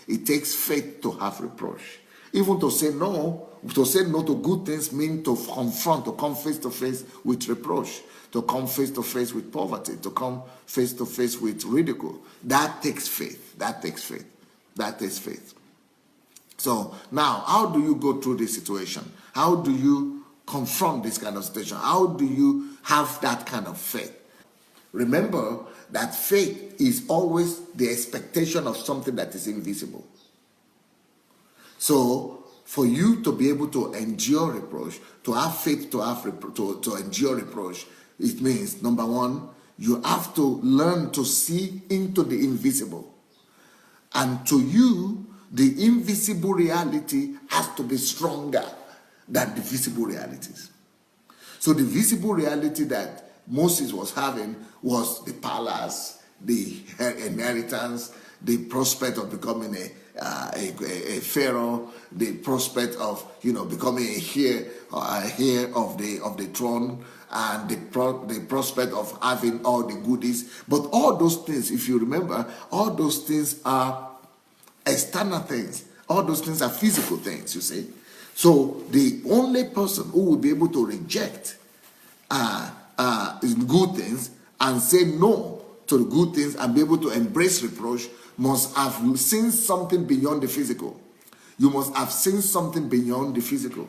It takes faith to have reproach. Even to say no to good things means to confront, to come face to face with reproach, to come face to face with poverty, to come face to face with ridicule. That takes faith. That takes faith. That takes faith. So now, how do you go through this situation? How do you confront this kind of situation? How do you have that kind of faith? Remember that faith is always the expectation of something that is invisible. So, for you to be able to endure reproach, to have faith to endure reproach, it means, number one, you have to learn to see into the invisible. And to you, the invisible reality has to be stronger than the visible realities. So the visible reality that Moses was having was the palace, the inheritance, the prospect of becoming a pharaoh, the prospect of becoming a heir of the throne, and the prospect of having all the goodies. But all those things, if you remember, all those things are external things. All those things are physical things, you see. So the only person who will be able to reject good things and say no to the good things and be able to embrace reproach must have seen something beyond the physical. You must have seen something beyond the physical.